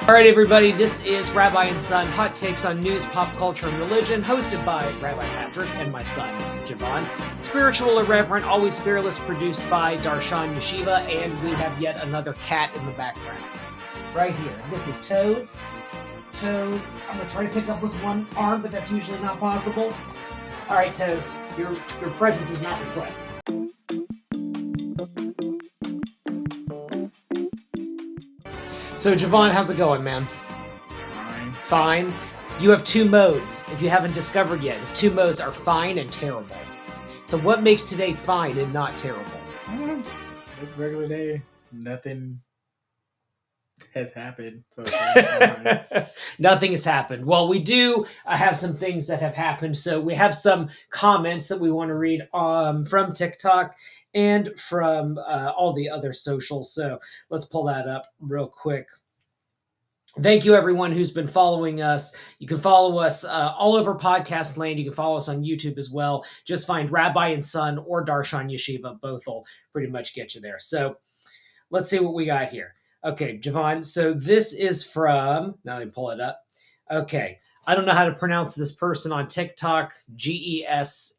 All right, everybody, this is Rabbi and Son, hot takes on news, pop culture, and religion, hosted by Rabbi Patrick and my son, Javon. Spiritual, irreverent, always fearless, produced by Darshan Yeshiva, and we have yet another cat in the background. Right here. This is Toes. Toes. I'm going to try to pick up with one arm, but that's usually not possible. All right, Toes, your presence is not requested. So, Javon, how's it going, man? Fine. You have two modes, if you haven't discovered yet. His two modes are fine and terrible. So what makes today fine and not terrible? It's a regular day. Nothing has happened. So Nothing has happened. Well, we do have some things that have happened. So we have some comments that we want to read from TikTok and from all the other socials. So let's pull that up real quick. Thank you, everyone who's been following us. You can follow us all over podcast land. You can follow us on YouTube as well. Just find Rabbi and Son or Darshan Yeshiva. Both will pretty much get you there. So let's see what we got here. Okay, Javon. So this is from, now let me pull it up. Okay. I don't know how to pronounce this person on TikTok. GESHBDN.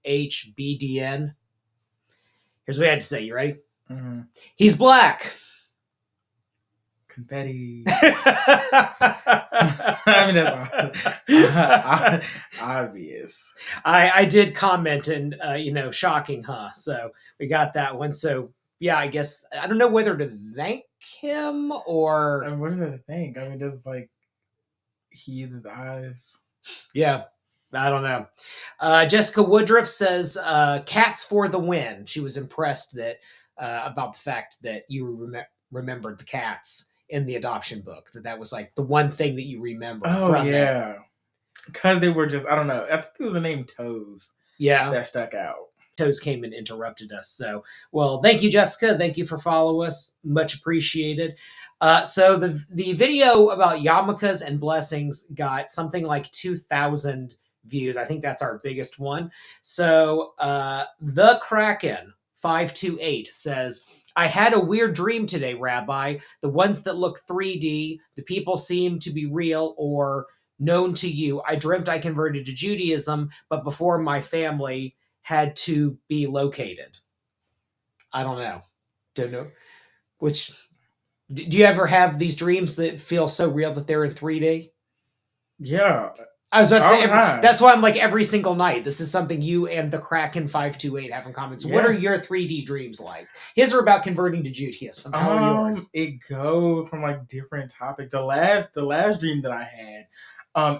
Here's what I had to say. You ready? Mm-hmm. He's black. Confetti. I mean, that's obvious. I did comment and, shocking, huh? So we got that one. So, yeah, I guess, I don't know whether to thank him or... I mean, what is that to thank? I mean, does, he uses the eyes? Yeah, I don't know. Jessica Woodruff says, cats for the win. She was impressed that about the fact that you remembered the cats in the adoption book. That was the one thing that you remember. Oh, yeah. Because they were just, I don't know. I think it was the name Toes. Yeah. That stuck out. Toes came and interrupted us. So, well, thank you, Jessica. Thank you for following us. Much appreciated. So the video about yarmulkes and blessings got something like 2,000 views. I think that's our biggest one. So the Kraken 528 says, I had a weird dream today, Rabbi. The ones that look 3D, the people seem to be real or known to you. I dreamt I converted to Judaism, but before my family had to be located. I don't know. Don't know. Which, do you ever have these dreams that feel so real that they're in 3D? Yeah. I was about to say, that's why I'm every single night. This is something you and the Kraken 528 have in common. So what are your 3D dreams like? His are about converting to Judaism. How are yours? It goes from different topics. The last dream that I had,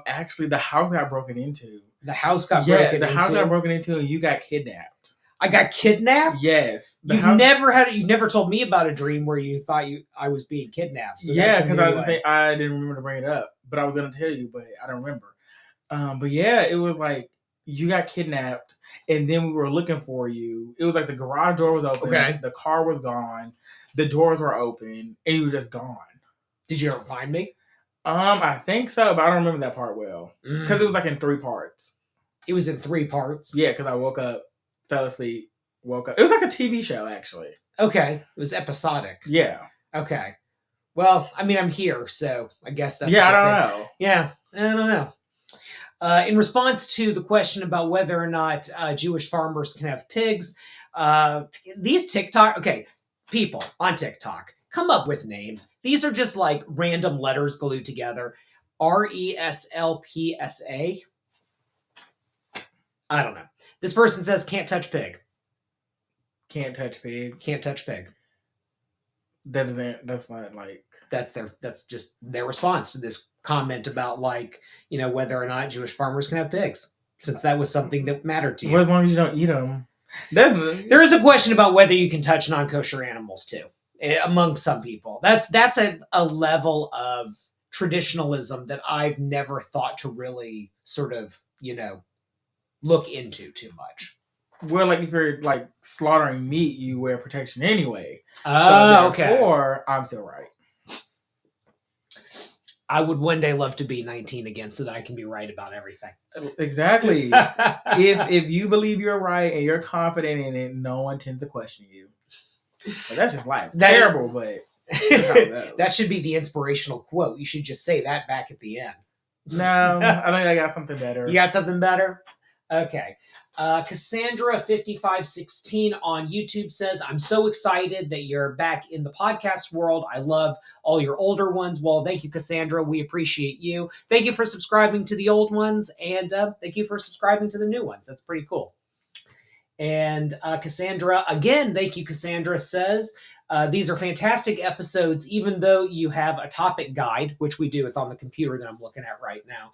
actually the house got broken into. The house got broken into? Yeah, the house got broken into and you got kidnapped. I got kidnapped? Yes. You've never told me about a dream where you thought I was being kidnapped. So yeah, because I didn't remember to bring it up, but I was going to tell you, but I don't remember. But yeah, it was you got kidnapped and then we were looking for you. It was the garage door was open. Okay. The car was gone. The doors were open and you were just gone. Did you ever find me? I think so, but I don't remember that part well. Because it was in 3 parts. It was in 3 parts? Yeah, because I woke up, fell asleep, woke up. It was like a TV show, actually. Okay. It was episodic. Yeah. Okay. Well, I mean, I'm here, so I guess that's... Yeah, I don't know. Yeah, I don't know. In response to the question about whether or not Jewish farmers can have pigs, these TikTok... Okay, people on TikTok, come up with names. These are just random letters glued together. RESLPSA. I don't know. This person says can't touch pig. Can't touch pig. Can't touch pig. That's not That's just their response to this comment about whether or not Jewish farmers can have pigs, since that was something that mattered to you. Well, as long as you don't eat them. There is a question about whether you can touch non-kosher animals too, among some people. That's a level of traditionalism that I've never thought to really sort of, look into too much. Well, if you're slaughtering meat, you wear protection anyway. Oh, okay. Therefore, I'm still right. I would one day love to be 19 again so that I can be right about everything. Exactly. if you believe you're right and you're confident in it, no one tends to question you. That's just life. Terrible, but That's how it goes. That should be the inspirational quote. You should just say that back at the end. No, I think I got something better. You got something better? Okay. Cassandra5516 on YouTube says, I'm so excited that you're back in the podcast world. I love all your older ones. Well, thank you, Cassandra. We appreciate you. Thank you for subscribing to the old ones, and thank you for subscribing to the new ones. That's pretty cool. And Cassandra, again, thank you, Cassandra, says, these are fantastic episodes, even though you have a topic guide, which we do. It's on the computer that I'm looking at right now.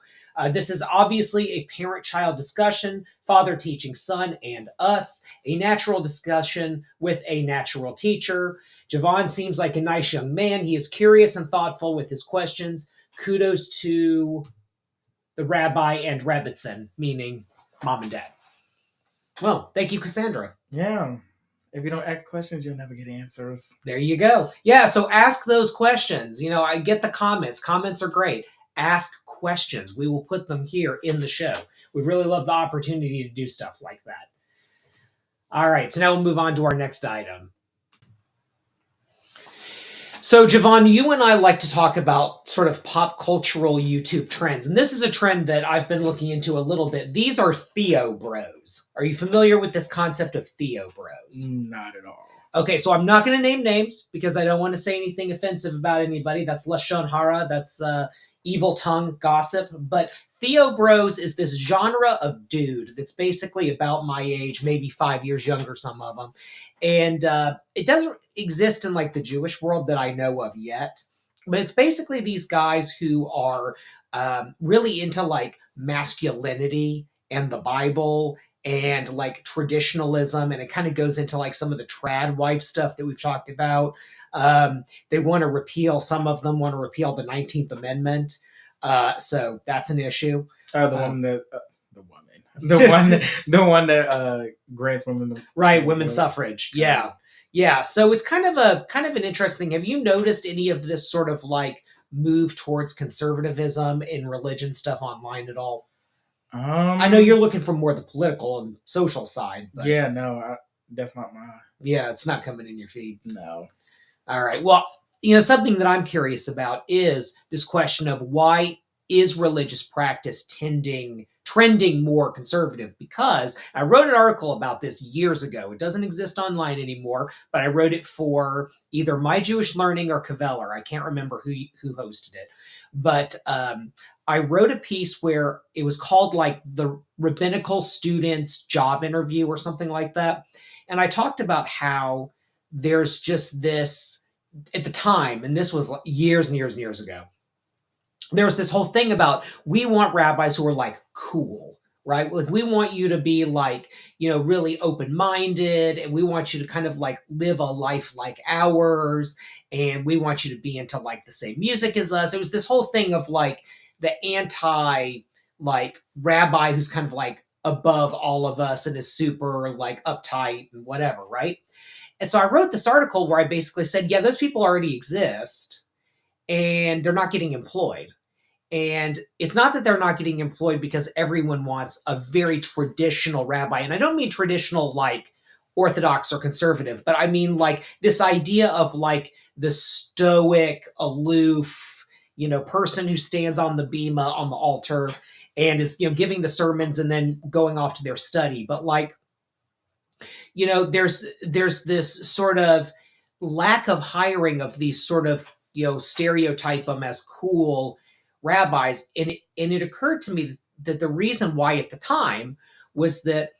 This is obviously a parent-child discussion, father teaching son and us, a natural discussion with a natural teacher. Javon seems like a nice young man. He is curious and thoughtful with his questions. Kudos to the rabbi and Rabbi Son, meaning mom and dad. Well, thank you, Cassandra. Yeah. If you don't ask questions, you'll never get answers. There you go. Yeah, so ask those questions. I get the comments. Comments are great. Ask questions. We will put them here in the show. We really love the opportunity to do stuff like that. All right, so now we'll move on to our next item. So, Javon, you and I like to talk about sort of pop cultural YouTube trends. And this is a trend that I've been looking into a little bit. These are Theobros. Are you familiar with this concept of Theobros? Not at all. Okay, so I'm not going to name names because I don't want to say anything offensive about anybody. That's Lashon Hara. That's evil tongue gossip. But Theobros is this genre of dude that's basically about my age, maybe 5 years younger, some of them. And it doesn't exist in like the Jewish world that I know of yet. But it's basically these guys who are really into like masculinity and the Bible and like traditionalism, and it kind of goes into like some of the trad wife stuff that we've talked about. They want to repeal, some of them want to repeal the 19th Amendment. So that's an issue. The one that grants women the right, women's suffrage. Yeah. So it's kind of an interesting thing. Have you noticed any of this sort of like move towards conservatism in religion stuff online at all? I know you're looking for more the political and social side. But yeah, no, that's not mine. Yeah, it's not coming in your feed. No. All right. Well, something that I'm curious about is this question of why is religious practice trending more conservative? Because I wrote an article about this years ago. It doesn't exist online anymore, but I wrote it for either My Jewish Learning or Caveller. I can't remember who hosted it. But I wrote a piece where it was called like the Rabbinical Students Job Interview or something like that. And I talked about how there's just this, at the time, and this was years and years and years ago, there was this whole thing about we want rabbis who are like cool, right? Like we want you to be like, really open-minded, and we want you to kind of like live a life like ours, and we want you to be into like the same music as us. It was this whole thing of like the anti like rabbi who's kind of like above all of us and is super like uptight and whatever, right? And so I wrote this article where I basically said, yeah, those people already exist and they're not getting employed. And it's not that they're not getting employed because everyone wants a very traditional rabbi. And I don't mean traditional like Orthodox or conservative, but I mean like this idea of like the stoic, aloof, person who stands on the bima, on the altar, and is, giving the sermons and then going off to their study. But like, there's this sort of lack of hiring of these sort of, stereotype them as cool rabbis. And it occurred to me that the reason why at the time was that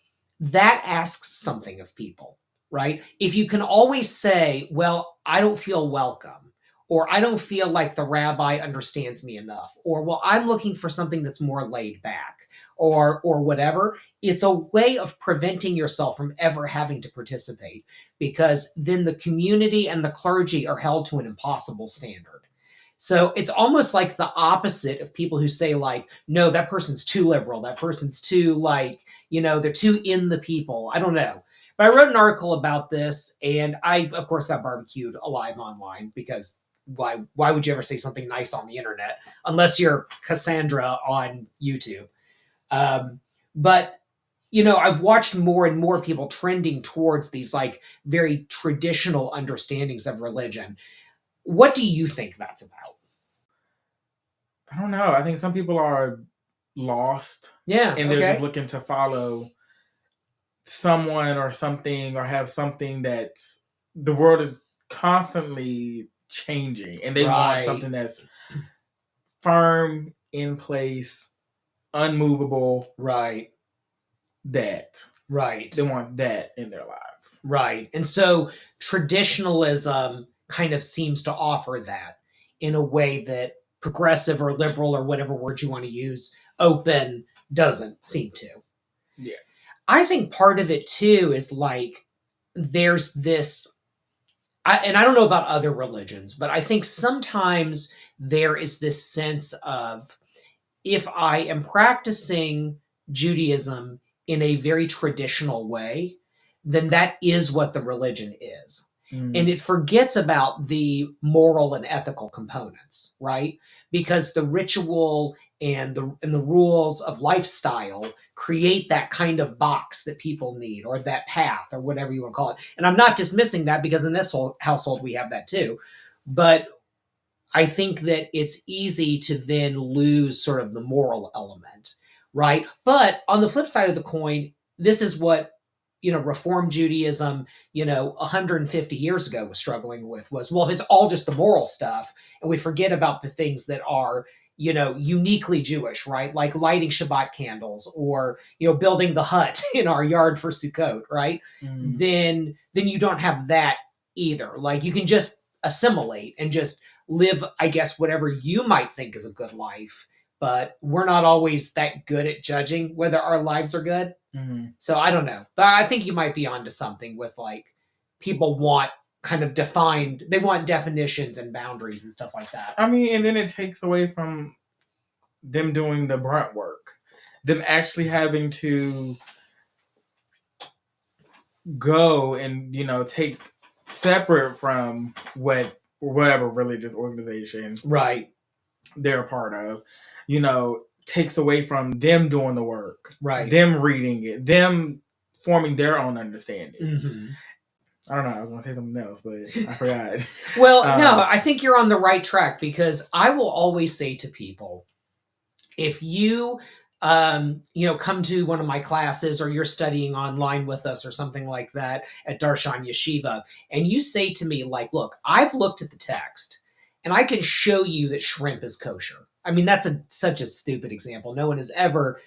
asks something of people, right? If you can always say, well, I don't feel welcome, or I don't feel like the rabbi understands me enough, or, well, I'm looking for something that's more laid back, or whatever, it's a way of preventing yourself from ever having to participate, because then the community and the clergy are held to an impossible standard. So it's almost like the opposite of people who say like, no, that person's too liberal. That person's too like, they're too in the people. I don't know. But I wrote an article about this, and I, of course, got barbecued alive online because why would you ever say something nice on the internet unless you're Cassandra on YouTube? But, I've watched more and more people trending towards these like very traditional understandings of religion. What do you think that's about? I don't know. I think some people are lost Yeah. and they're just looking to follow someone or something or have something that the world is constantly changing and they want something that's firm, in place, unmovable. Right. That. Right. They want that in their lives. Right. And so traditionalism kind of seems to offer that in a way that progressive or liberal or whatever word you want to use, open, doesn't seem to. Yeah. I think part of it too is like there's this, and I don't know about other religions, but I think sometimes there is this sense of if I am practicing Judaism in a very traditional way, then that is what the religion is. And it forgets about the moral and ethical components, right? Because the ritual and the rules of lifestyle create that kind of box that people need, or that path, or whatever you want to call it. And I'm not dismissing that, because in this whole household we have that too. But I think that it's easy to then lose sort of the moral element, right? But on the flip side of the coin, this is what, Reform Judaism, 150 years ago was struggling with was, well, if it's all just the moral stuff and we forget about the things that are, uniquely Jewish, right? Like lighting Shabbat candles, or, building the hut in our yard for Sukkot, right? Then you don't have that either. Like you can just assimilate and just live, I guess, whatever you might think is a good life. But we're not always that good at judging whether our lives are good. So I don't know. But I think you might be onto something with like people want kind of defined, they want definitions and boundaries and stuff like that. I mean, and then it takes away from them doing the brunt work, them actually having to go and, take separate from whatever religious organization Right. they're a part of, takes away from them doing the work, Right. them reading it, them forming their own understanding. Mm-hmm. I don't know. I was going to say something else, but I forgot. Well, no, I think you're on the right track, because I will always say to people, if you come to one of my classes, or you're studying online with us or something like that at Darshan Yeshiva, and you say to me like, look, I've looked at the text and I can show you that shrimp is kosher. I mean, that's such a stupid example. No one has ever,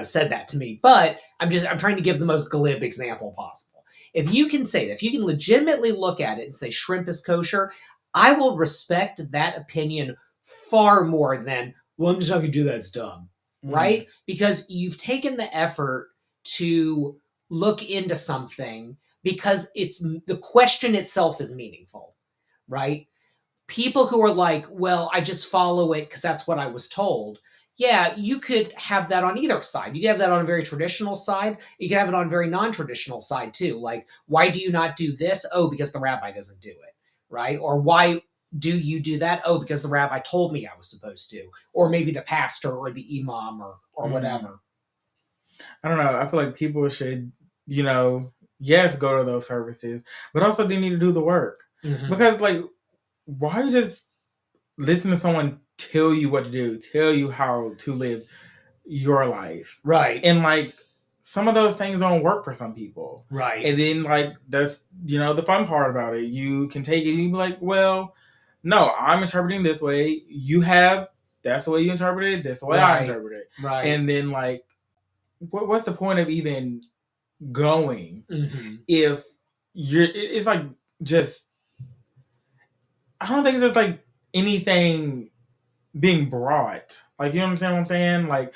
said that to me, but I'm trying to give the most glib example possible. If you can say that, if you can legitimately look at it and say shrimp is kosher, I will respect that opinion far more than, well, I'm just not going to do that. It's dumb, right? Because you've taken the effort to look into something, because it's the question itself is meaningful, right? People who are like, well, I just follow it because that's what I was told. Yeah, you could have that on either side. You could have that on a very traditional side. You could have it on a very non-traditional side too. Like, why do you not do this? Oh, because the rabbi doesn't do it, right? Or why do you do that? Oh, because the rabbi told me I was supposed to. Or maybe the pastor or the imam or whatever. I don't know. I feel like people should, yes, go to those services, but also they need to do the work. Because, like, why just listen to someone tell you what to do, tell you how to live your life? Right. And, like, some of those things don't work for some people. Right. And then, like, that's, the fun part about it. You can take it and you be like, well, no, I'm interpreting this way. That's the way you interpret it. That's the way I interpret it. Right. And then, like, what's the point of even going if it's like just, I don't think there's like anything being brought. Like, you understand what I'm saying? Like,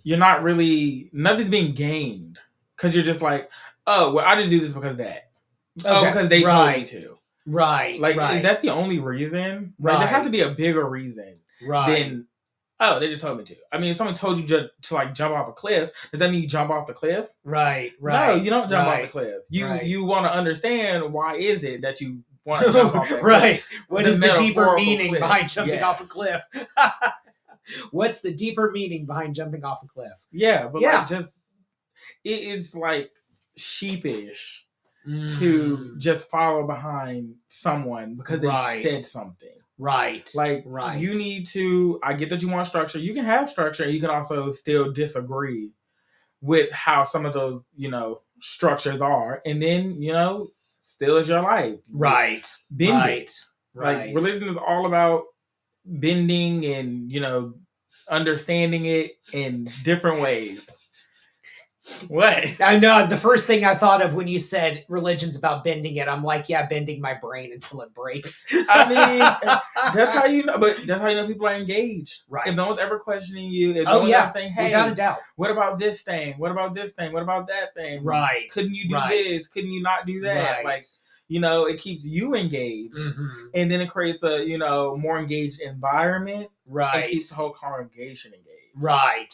you're not really, nothing's being gained, because you're just like, oh, well, I just do this because of that. Okay. Oh, because they told me to. Right. Like, is that the only reason? Like, there has to be a bigger reason than, oh, they just told me to. I mean, if someone told you to like jump off a cliff, does that mean you jump off the cliff? Right. No, you don't jump off the cliff. You want to understand why is it that you want to jump off that cliff. Right. What is the deeper meaning behind jumping off a cliff? What's the deeper meaning behind jumping off a cliff? Yeah, but like, just it's like sheepish to just follow behind someone because they said something. Right. Like, you need to, I get that you want structure. You can have structure, and you can also still disagree with how some of those, structures are. And then, still is your life. Right. Bend it. Like, religion is all about bending and, understanding it in different ways. What? I know the first thing I thought of when you said religion's about bending it, I'm like, yeah, bending my brain until it breaks. I mean, that's how you know, but that's how you know people are engaged. Right. If no one's ever questioning you, if no one's ever saying, hey, without a doubt, what about this thing? What about this thing? What about that thing? Right. Couldn't you do this? Couldn't you not do that? Right. Like, it keeps you engaged. Mm-hmm. And then it creates a, more engaged environment. Right. And keeps the whole congregation engaged. Right.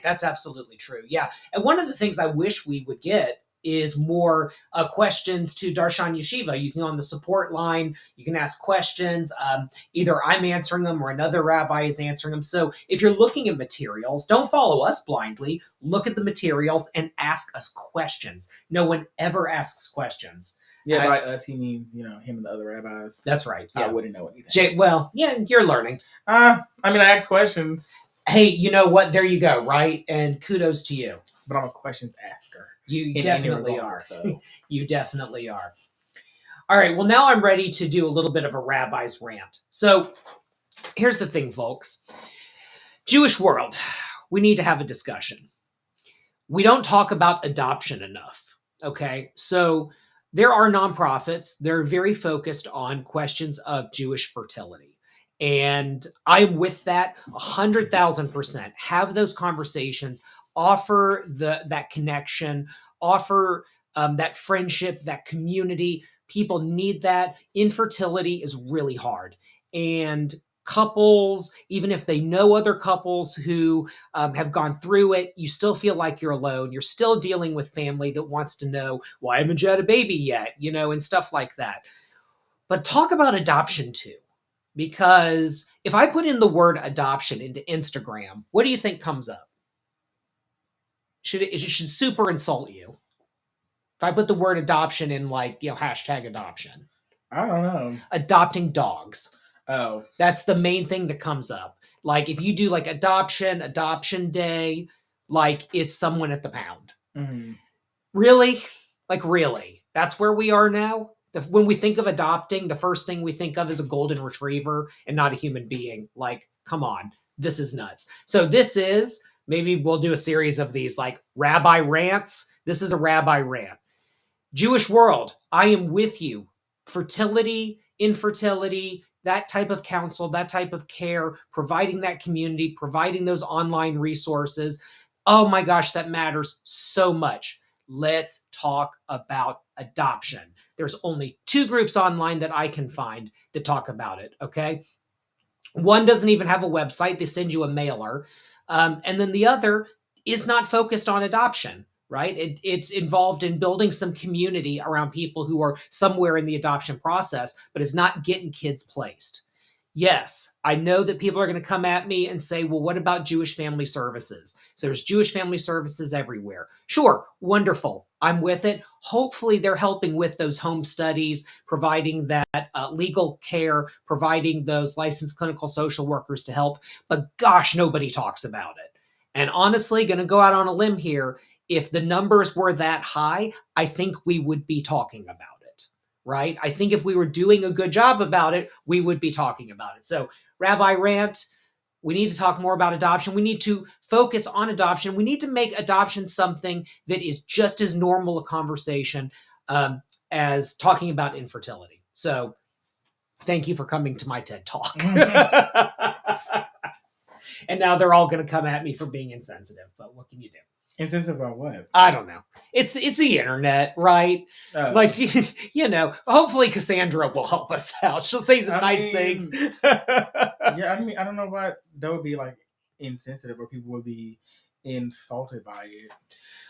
That's absolutely true. Yeah. And one of the things I wish we would get is more questions to Darshan Yeshiva. You can go on the support line. You can ask questions. Either I'm answering them or another rabbi is answering them. So if you're looking at materials, don't follow us blindly. Look at the materials and ask us questions. No one ever asks questions. Yeah, by us, he means, him and the other rabbis. That's right. Yeah. I wouldn't know anything. You're learning. I ask questions. Hey, you know what? There you go, right? And kudos to you. But I'm a questions asker. You definitely are. So. You definitely are. All right. Well, now I'm ready to do a little bit of a rabbi's rant. So here's the thing, folks. Jewish world, we need to have a discussion. We don't talk about adoption enough. Okay. So there are nonprofits. They're very focused on questions of Jewish fertility. And I'm with that 100,000%. Have those conversations, offer that connection, offer that friendship, that community. People need that. Infertility is really hard. And couples, even if they know other couples who have gone through it, you still feel like you're alone. You're still dealing with family that wants to know, why haven't you had a baby yet? And stuff like that. But talk about adoption too. Because if I put in the word adoption into Instagram, what do you think comes up? It should super insult you. If I put the word adoption in hashtag adoption. I don't know. Adopting dogs. Oh. That's the main thing that comes up. Like if you do adoption day, it's someone at the pound. Mm-hmm. Really? Really? That's where we are now? When we think of adopting, the first thing we think of is a golden retriever and not a human being. Come on, this is nuts. So maybe we'll do a series of these Rabbi Rants. This is a Rabbi Rant. Jewish world, I am with you. Fertility, infertility, that type of counsel, that type of care, providing that community, providing those online resources. Oh my gosh, that matters so much. Let's talk about adoption. There's only 2 groups online that I can find that talk about it, okay? One doesn't even have a website. They send you a mailer. And then the other is not focused on adoption, right? It's involved in building some community around people who are somewhere in the adoption process, but it's not getting kids placed. Yes, I know that people are going to come at me and say, well, what about Jewish family services? So there's Jewish family services everywhere. Sure, wonderful. I'm with it. Hopefully they're helping with those home studies, providing that legal care, providing those licensed clinical social workers to help. But gosh, nobody talks about it. And honestly, going to go out on a limb here. If the numbers were that high, I think we would be talking about it. Right? I think if we were doing a good job about it, we would be talking about it. So, Rabbi Rant, we need to talk more about adoption. We need to focus on adoption. We need to make adoption something that is just as normal a conversation as talking about infertility. So, thank you for coming to my TED Talk. And now they're all going to come at me for being insensitive, but what can you do? Insensitive about what? I don't know. It's the internet, right? Hopefully Cassandra will help us out. She'll say some nice things. I don't know why that would be insensitive or people would be insulted by it.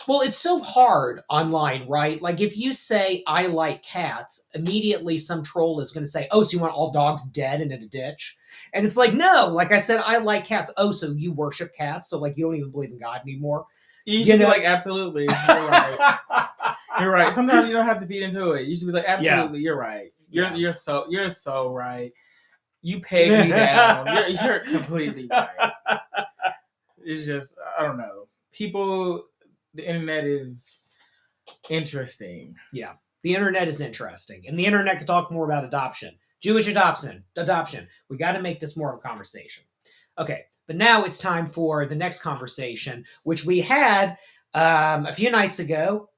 Well, it's so hard online, right? If you say, I like cats, immediately some troll is going to say, oh, so you want all dogs dead and in a ditch? And it's no, I said, I like cats. Oh, so you worship cats? So you don't even believe in God anymore? You should be like, absolutely. You're right. You're right. Sometimes you don't have to feed into it. You should be like, absolutely. You're right. You're so right. You peg me down. You're completely right. It's just, I don't know. People, the internet is interesting. Yeah, the internet is interesting, and the internet could talk more about adoption, Jewish adoption. We got to make this more of a conversation. Okay, but now it's time for the next conversation, which we had a few nights ago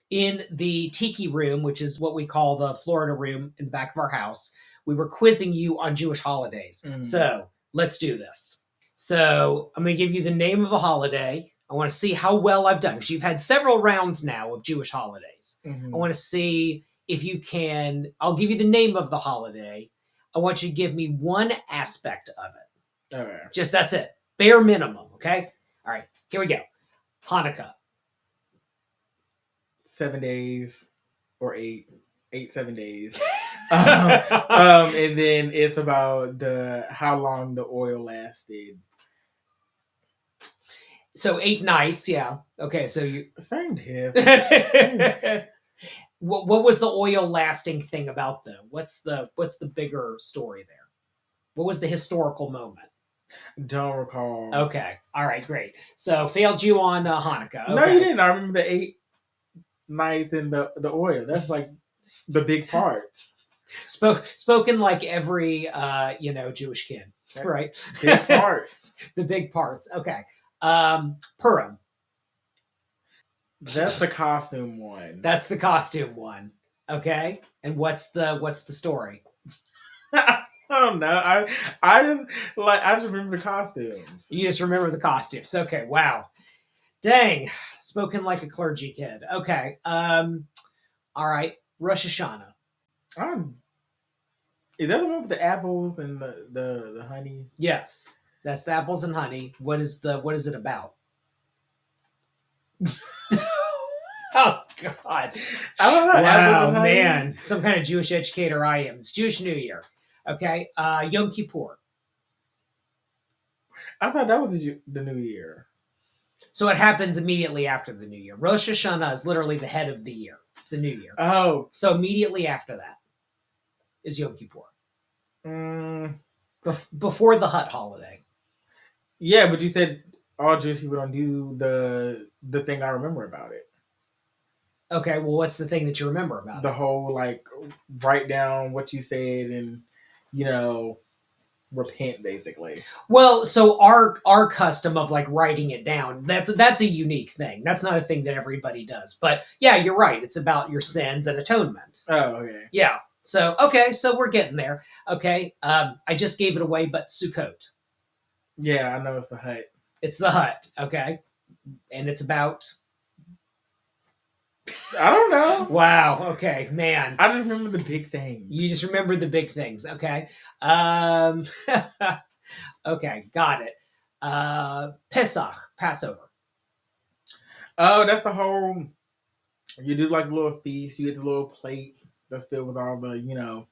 in the Tiki room, which is what we call the Florida room in the back of our house. We were quizzing you on Jewish holidays. So let's do this. So I'm going to give you the name of a holiday. I want to see how well I've done, because you've had several rounds now of Jewish holidays. I want to see if you can. I'll give you the name of the holiday. I want you to give me one aspect of it. All right. Just that's it. Bare minimum, okay? All right, here we go. Hanukkah. 7 days or 7 days. And then it's about how long the oil lasted. So 8 nights, yeah. Okay, so you same tip. What was the oil lasting thing about them? What's the bigger story there? What was the historical moment? Don't recall. Okay, all right, great. So failed you on Hanukkah. Okay. No, you didn't. I remember the 8 nights in the oil. That's like the big parts. Spoken like every Jewish kid, right? Big parts. The big parts. Okay. Purim. That's the costume one. That's the costume one. Okay. And what's the story? I don't know. I just remember the costumes. You just remember the costumes. Okay. Wow. Dang. Spoken like a clergy kid. Okay. All right. Rosh Hashanah. Is that the one with the apples and the honey? Yes. That's the apples and honey. What is it about? Oh God! I don't know. Wow, man! Some kind of Jewish educator I am. It's Jewish New Year. Okay, Yom Kippur. I thought that was the New Year. So it happens immediately after the New Year. Rosh Hashanah is literally the head of the year. It's the New Year. Oh, so immediately after that is Yom Kippur. Before the Hut holiday. Yeah, but you said all Jewish people don't do the thing I remember about it. Okay, well, what's the thing that you remember about the whole, like, write down what you said and, repent, basically. Well, so our custom of, like, writing it down, that's a unique thing. That's not a thing that everybody does. But, yeah, you're right. It's about your sins and atonement. Oh, okay. Yeah. So, okay, so we're getting there. Okay, I just gave it away, but Sukkot. Yeah, I know it's the Hut. It's the Hut, okay? And it's about... I don't know. Wow, okay, man. I just remember the big things. You just remember the big things, okay? Okay, got it. Pesach, Passover. Oh, that's the whole... You do, like, a little feast. You get the little plate that's filled with all the,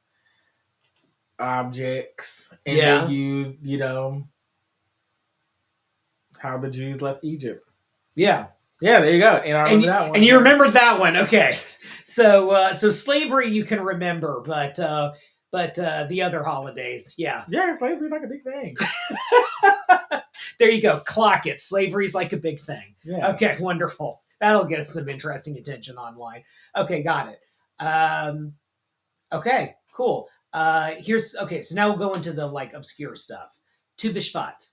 objects. And then you, how the Jews left Egypt. Yeah. Yeah, there you go. And I remember that one. And you remember that one, okay? So slavery you can remember, but the other holidays, yeah. Yeah, slavery's like a big thing. There you go. Clock it. Slavery's like a big thing. Yeah. Okay, wonderful. That'll get us some interesting attention online. Okay, got it. Okay, cool. So now we'll go into the, like, obscure stuff. Tu B'Shvat.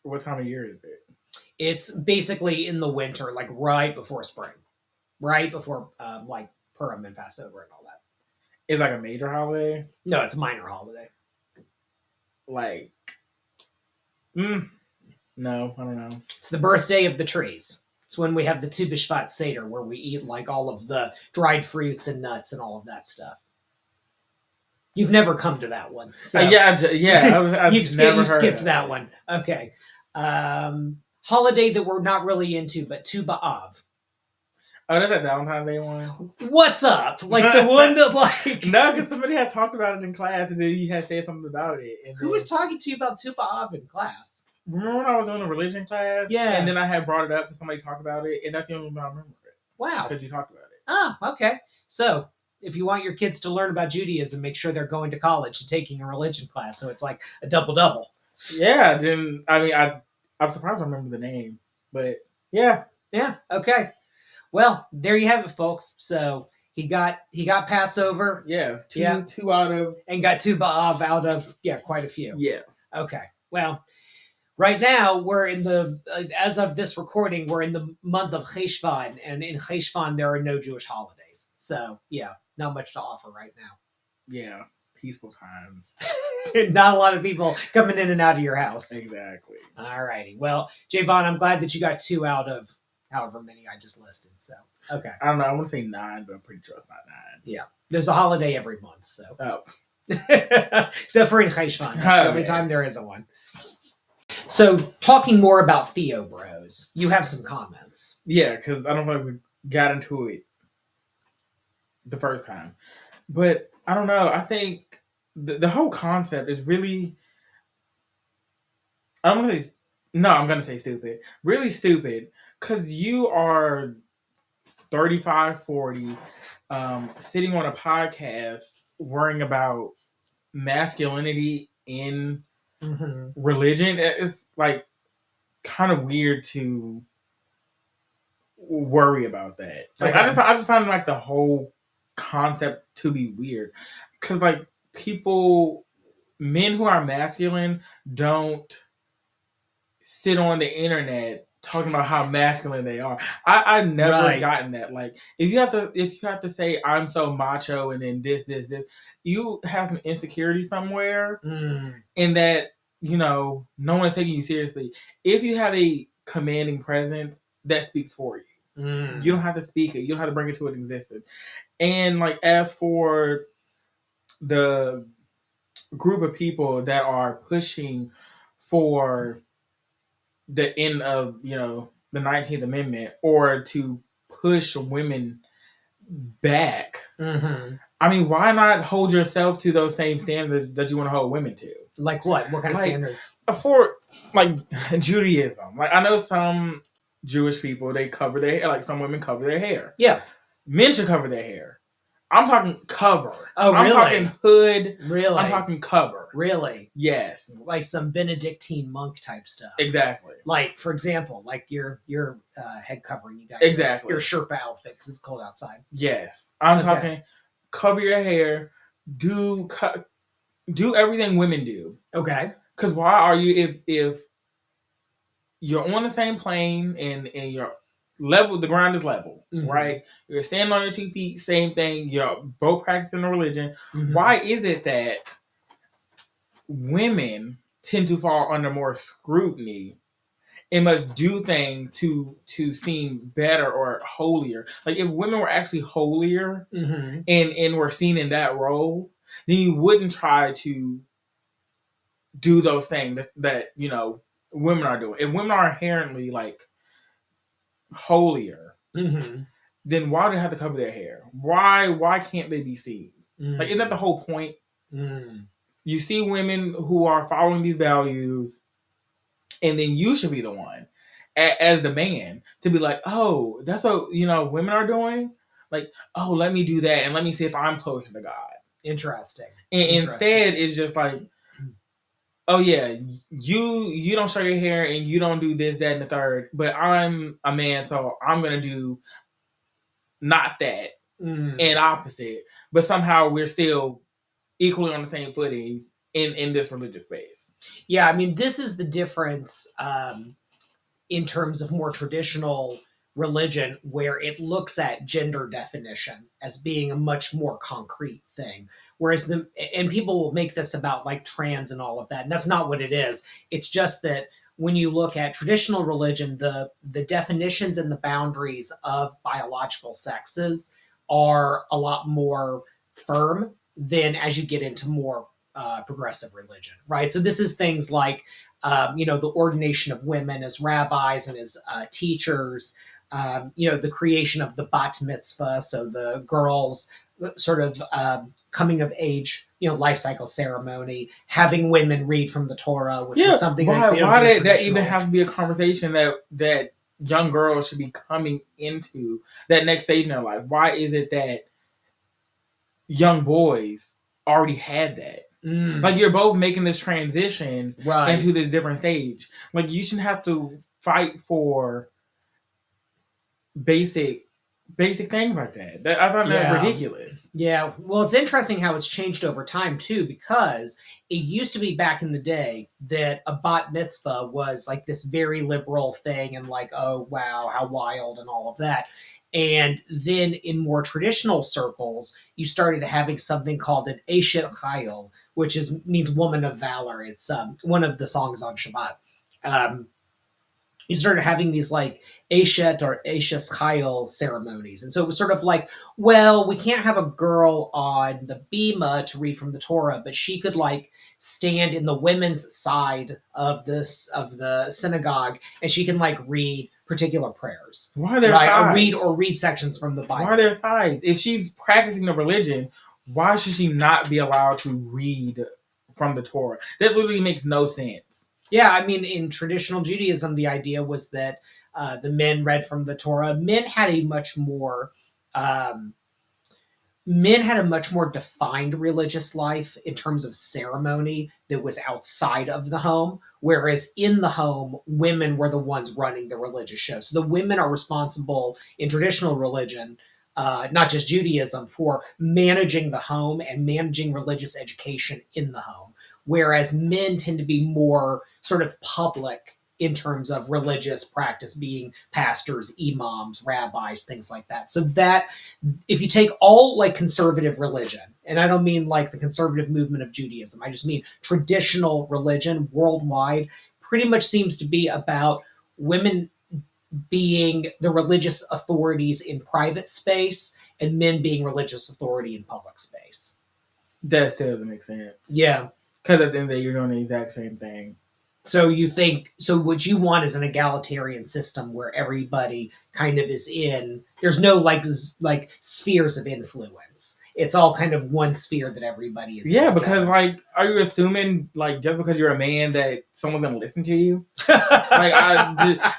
What time of year is it? It's basically in the winter, like right before spring, right before like Purim and Passover and all that. It's like a major holiday? No, it's a minor holiday. Like, no, I don't know. It's the birthday of the trees. It's when we have the Tu B'Shvat Seder, where we eat, like, all of the dried fruits and nuts and all of that stuff. You've never come to that one. So yeah. You've skipped that one. Okay. Holiday that we're not really into, but Tu B'Av. Oh, that's that Valentine's Day one? What's up? Like, the one that, like... No, because somebody had talked about it in class, and then he had said something about it. And Who was talking to you about Tu B'Av in class? remember when I was doing a religion class? Yeah. And then I had brought it up and somebody talked about it, and that's the only time I remember it. Wow. Because you talked about it. Oh, okay. So if you want your kids to learn about Judaism, make sure they're going to college and taking a religion class. So it's like a double-double. Yeah, then I mean I'm surprised I remember the name. But yeah. Yeah, okay. Well, there you have it, folks. So he got Passover. Yeah. Two out of, and got two B'Av out of quite a few. Yeah. Okay. Well, right now we're in the as of this recording, we're in the month of Cheshvan, and in Cheshvan there are no Jewish holidays. So yeah, not much to offer right now. Yeah. Peaceful times. Not a lot of people coming in and out of your house. Exactly. All righty. Well, Javon, I'm glad that you got 2 out of however many I just listed. So okay. I don't know. I want to say 9, but I'm pretty sure it's not 9. Yeah. There's a holiday every month, so. Oh. Except for in Cheshvan. That's the only time there isn't one. So, talking more about Theobros, you have some comments. Yeah, because I don't know if we got into it the first time. But I don't know. I think the whole concept is really, I'm going to say stupid. Really stupid. Because you are 35, 40, sitting on a podcast worrying about masculinity in religion. It's like kind of weird to worry about that. Like I just find like the whole concept to be weird, because like men who are masculine don't sit on the internet talking about how masculine they are. I've never gotten that. Like if you have to say I'm so macho and then this, you have some insecurity somewhere, and that no one's taking you seriously. If you have a commanding presence, that speaks for you. You don't have to speak it. You don't have to bring it to an existence. And like as for the group of people that are pushing for the end of the 19th Amendment, or to push women back, I mean, why not hold yourself to those same standards that you want to hold women to? Like what? What kind of standards? For like Judaism. Like I know some Jewish people, they cover their hair. Like some women cover their hair. Yeah. Men should cover their hair. I'm talking cover. Oh, really? I'm talking hood. Really? I'm talking cover. Really? Yes. Like some Benedictine monk type stuff. Exactly. Like, for example, like your head covering. You got your Sherpa outfit because it's cold outside. Yes. I'm talking cover your hair. Do everything women do. Okay. Because why are you, if you're on the same plane and you're level, the ground is level, right? You're standing on your 2 feet, same thing. You're both practicing the religion. Why is it that women tend to fall under more scrutiny and must do things to seem better or holier? Like if women were actually holier and were seen in that role, then you wouldn't try to do those things that women are doing. If women are inherently like holier, then why do they have to cover their hair? Why can't they be seen? Like, isn't that the whole point? You see women who are following these values, and then you should be the one, as the man, to be like, oh, that's what women are doing. Like, oh, let me do that, and let me see if I'm closer to God. Interesting. And instead, it's just like, oh yeah, you don't show your hair and you don't do this, that, and the third, but I'm a man, so I'm gonna do not that and opposite. But somehow we're still equally on the same footing in this religious space. Yeah, I mean, this is the difference in terms of more traditional religion, where it looks at gender definition as being a much more concrete thing. Whereas and people will make this about like trans and all of that. And that's not what it is. It's just that when you look at traditional religion, the definitions and the boundaries of biological sexes are a lot more firm than as you get into more progressive religion, right? So this is things like, the ordination of women as rabbis and as teachers, the creation of the bat mitzvah, so the girls sort of coming of age, life cycle ceremony, having women read from the Torah, which was something why did that even have to be a conversation that young girls should be coming into that next stage in their life? Why is it that young boys already had that? Like, you're both making this transition into this different stage. Like, you shouldn't have to fight for basic things like that. I found that ridiculous. Yeah. Well, it's interesting how it's changed over time too, because it used to be back in the day that a bat mitzvah was like this very liberal thing, and like, oh wow, how wild and all of that. And then in more traditional circles, you started having something called an Eshet Chayil, which means woman of valor. It's one of the songs on Shabbat. You started having these like Eshet or Eshes Chayil ceremonies. And so it was sort of like, well, we can't have a girl on the bima to read from the Torah, but she could like stand in the women's side of the synagogue, and she can like read particular prayers. Why are there sides? Or read sections from the Bible. Why are there sides? If she's practicing the religion, why should she not be allowed to read from the Torah? That literally makes no sense. Yeah, I mean, in traditional Judaism, the idea was that the men read from the Torah. Men had a much more defined religious life in terms of ceremony that was outside of the home, whereas in the home, women were the ones running the religious show. So the women are responsible in traditional religion, not just Judaism, for managing the home and managing religious education in the home, whereas men tend to be more sort of public in terms of religious practice, being pastors, imams, rabbis, things like that. So that if you take all like conservative religion, and I don't mean like the conservative movement of Judaism, I just mean traditional religion worldwide, pretty much seems to be about women being the religious authorities in private space and men being religious authority in public space. That still doesn't make sense. Yeah. Because at the end of the day, you're doing the exact same thing. So what you want is an egalitarian system where everybody kind of is in, there's no like spheres of influence. It's all kind of one sphere that everybody is in. Yeah, because like, are you assuming like just because you're a man that someone's gonna listen to you? Like,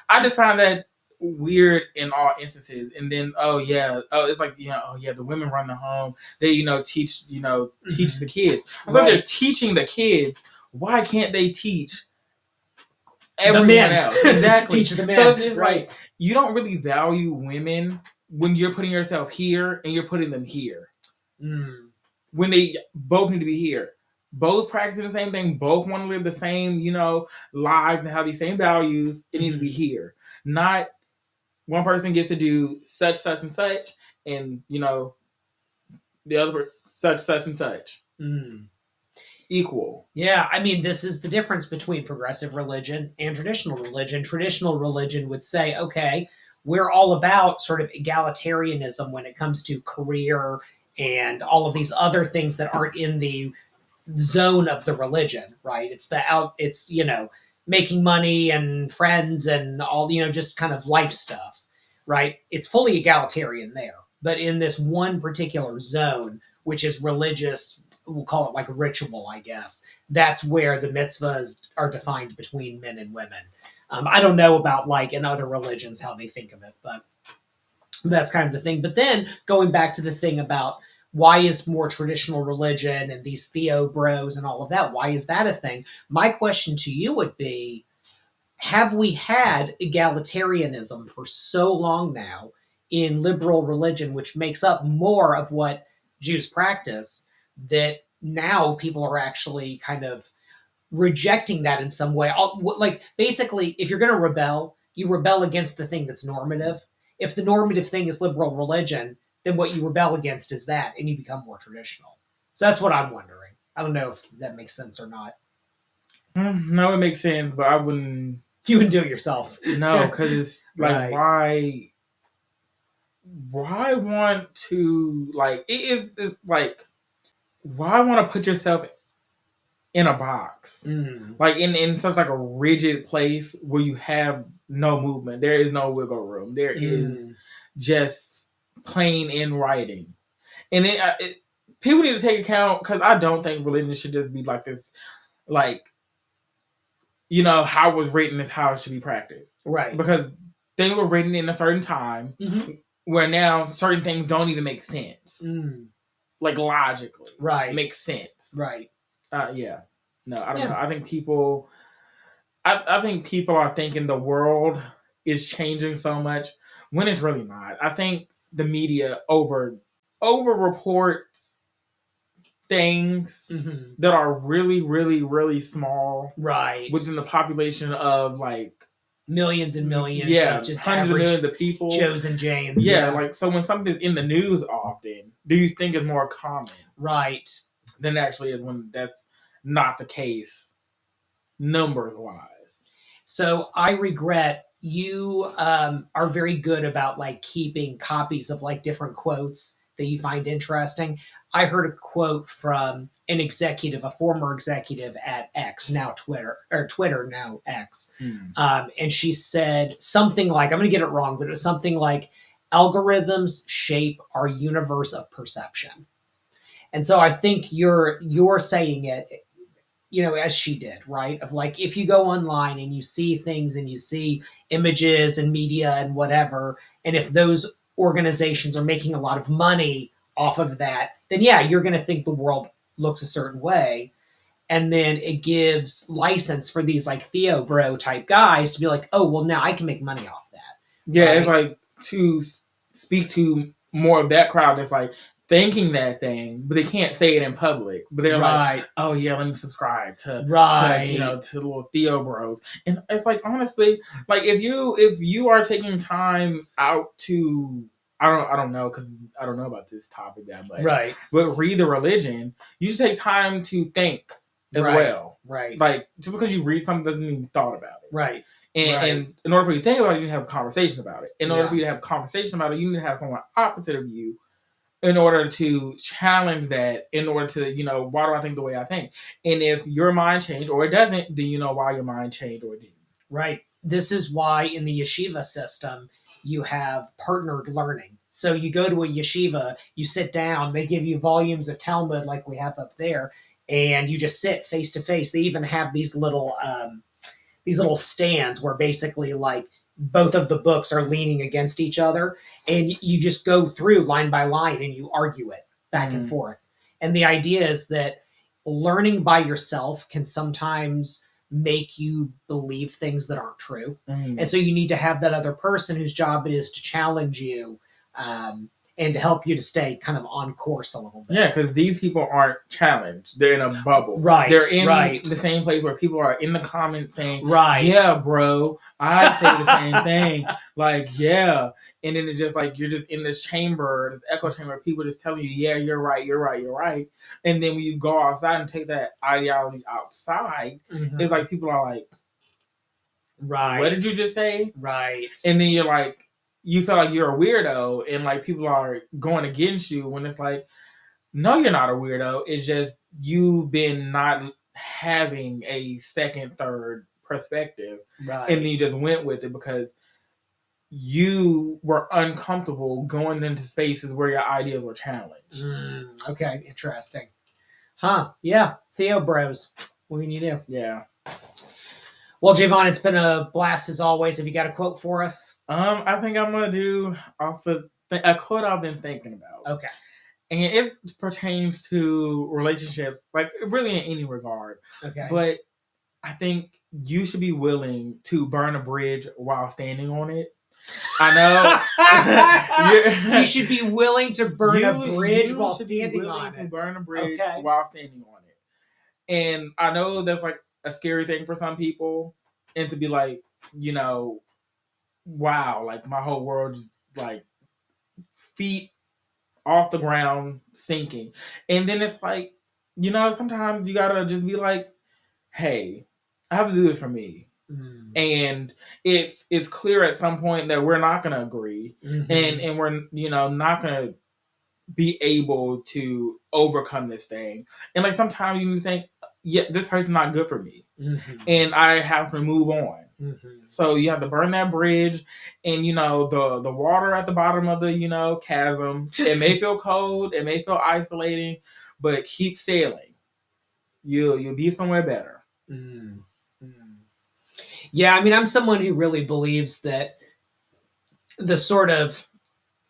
I just find that weird in all instances. And then it's like, the women run the home. They teach the kids. I thought they're teaching the kids. Why can't they teach everyone else? Exactly. Teach the men. So it's like, you don't really value women when you're putting yourself here and you're putting them here. When they both need to be here, both practicing the same thing, both want to live the same lives and have these same values. It needs to be here, not one person gets to do such and such, and the other such and such. Equal. Yeah, I mean, this is the difference between progressive religion and traditional religion. Traditional religion would say, okay, we're all about sort of egalitarianism when it comes to career and all of these other things that aren't in the zone of the religion, right? It's making money and friends and all, just kind of life stuff, right? It's fully egalitarian there. But in this one particular zone, which is religious, we'll call it like ritual, I guess, that's where the mitzvahs are defined between men and women. I don't know about like in other religions how they think of it, but that's kind of the thing. But then going back to the thing about why is more traditional religion and these Theobros and all of that, why is that a thing? My question to you would be, have we had egalitarianism for so long now in liberal religion, which makes up more of what Jews practice, that now people are actually kind of rejecting that in some way? Like, basically, if you're going to rebel, you rebel against the thing that's normative. If the normative thing is liberal religion, then what you rebel against is that, and you become more traditional. So that's what I'm wondering. I don't know if that makes sense or not. No, it makes sense, but I wouldn't. You wouldn't do it yourself. No, because it's like, why want to, like, it's like, why want to put yourself in a box, like in such like a rigid place where you have no movement? There is no wiggle room. There is just plain in writing. And people need to take account, because I don't think religion should just be like this, like, how it was written is how it should be practiced. Right. Because things were written in a certain time where now certain things don't even make sense. Like, logically. Right. Makes sense. Right. Yeah. No, I don't know. I think people... I think people are thinking the world is changing so much when it's really not. I think the media over reports things that are really, really, really small, right, within the population of like millions and millions, of just hundreds of millions of people, Joes and Janes. Like, so when something's in the news often, do you think it's more common, right, than actually is when that's not the case, numbers wise? So I regret you are very good about like keeping copies of like different quotes that you find interesting. I heard a quote from an executive, a former executive at X, now Twitter, or Twitter, now X. And she said something like, I'm going to get it wrong, but it was something like, algorithms shape our universe of perception. And so I think you're saying it, as she did, right? Of like, if you go online and you see things and you see images and media and whatever, and if those organizations are making a lot of money off of that, then yeah, you're going to think the world looks a certain way. And then it gives license for these like Theobro type guys to be like, oh, well, now I can make money off that. Yeah, right? It's like to speak to more of that crowd that's like thinking that thing, but they can't say it in public. But they're like, oh yeah, let me subscribe to the little Theobros. And it's like, honestly, like if you are taking time out to, I don't know, because I don't know about this topic that much. Right. But read the religion, you should take time to think as well. Right. Like, just because you read something doesn't mean you thought about it. Right. And in order for you to think about it, you need to have a conversation about it. In order for you to have a conversation about it, you need to have someone opposite of you in order to challenge that, in order to, why do I think the way I think? And if your mind changed or it doesn't, then you know why your mind changed or it didn't. Right. This is why in the yeshiva system, you have partnered learning. So you go to a yeshiva, you sit down, they give you volumes of Talmud like we have up there, and you just sit face to face. They even have these little stands where basically like both of the books are leaning against each other, and you just go through line by line and you argue it back and forth. And the idea is that learning by yourself can sometimes make you believe things that aren't true. And so you need to have that other person whose job it is to challenge you, and to help you to stay kind of on course a little bit. Yeah, because these people aren't challenged. They're in a bubble. Right. They're in the same place where people are in the comments saying, yeah, bro, I'd say the same thing. Like, yeah. And then it's just like, you're just in this chamber, this echo chamber, people just telling you, yeah, you're right, you're right, you're right. And then when you go outside and take that ideology outside, it's like people are like, what did you just say? Right. And then you're like, you feel like you're a weirdo and like people are going against you, when it's like, no, you're not a weirdo. It's just you've been not having a second, third perspective. Right. And then you just went with it because you were uncomfortable going into spaces where your ideas were challenged. Okay, interesting. Huh. Yeah. Theobros. What can you do? Yeah. Well, Javon, it's been a blast as always. Have you got a quote for us? I think I'm going to do off a quote I've been thinking about. Okay. And it pertains to relationships, like really in any regard. Okay. But I think you should be willing to burn a bridge while standing on it. I know. You should be willing to burn a bridge while standing on it. To burn a bridge while standing on it. And I know that's like a scary thing for some people, and to be like, wow, like my whole world is like feet off the ground sinking. And then it's like, sometimes you gotta just be like, hey, I have to do this for me. And it's clear at some point that we're not gonna agree, and we're not gonna be able to overcome this thing. And like sometimes you think, yeah, this person's not good for me. And I have to move on. So you have to burn that bridge, and the water at the bottom of the chasm. It may feel cold, it may feel isolating, but keep sailing. You'll be somewhere better. Yeah, I mean, I'm someone who really believes that the sort of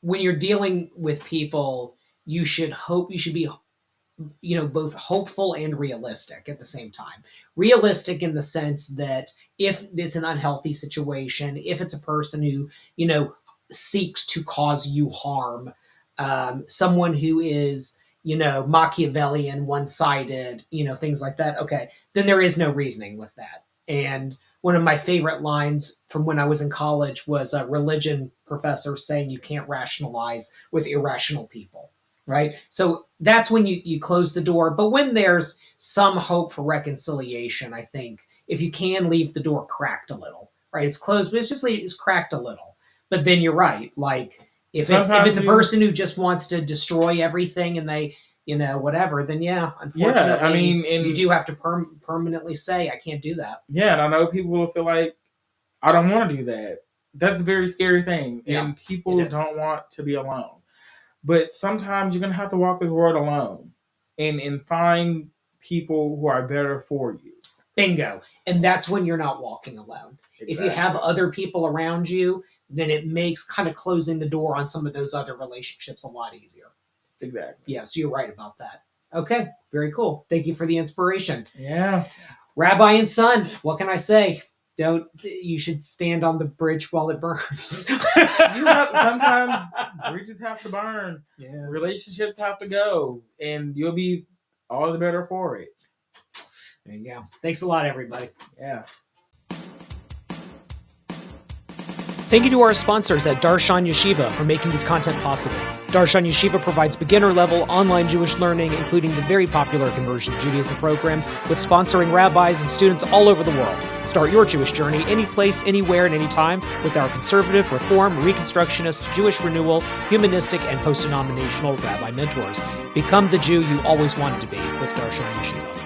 when you're dealing with people, you should be both hopeful and realistic at the same time. Realistic in the sense that if it's an unhealthy situation, if it's a person who, seeks to cause you harm, someone who is, Machiavellian, one-sided, things like that, okay, then there is no reasoning with that. And one of my favorite lines from when I was in college was a religion professor saying you can't rationalize with irrational people. Right? So that's when you close the door. But when there's some hope for reconciliation, I think if you can leave the door cracked a little, right? It's closed, but it's cracked a little. But then you're right. Like if it's a person who just wants to destroy everything and they, whatever, then yeah, unfortunately, I mean, you do have to permanently say, I can't do that. Yeah, and I know people will feel like, I don't want to do that. That's a very scary thing. Yeah, and people don't want to be alone. But sometimes you're going to have to walk this world alone and find people who are better for you. Bingo. And that's when you're not walking alone. Exactly. If you have other people around you, then it makes kind of closing the door on some of those other relationships a lot easier. Exactly. Yeah, so you're right about that. Okay, very cool. Thank you for the inspiration. Yeah. Rabbi and son, what can I say? You should stand on the bridge while it burns. Sometimes bridges have to burn. Yeah. Relationships have to go, and you'll be all the better for it. There you go. Thanks a lot, everybody. Yeah. Thank you to our sponsors at Darshan Yeshiva for making this content possible. Darshan Yeshiva provides beginner-level online Jewish learning, including the very popular Conversion to Judaism program, with sponsoring rabbis and students all over the world. Start your Jewish journey any place, anywhere, and anytime with our conservative, reform, reconstructionist, Jewish renewal, humanistic, and post-denominational rabbi mentors. Become the Jew you always wanted to be with Darshan Yeshiva.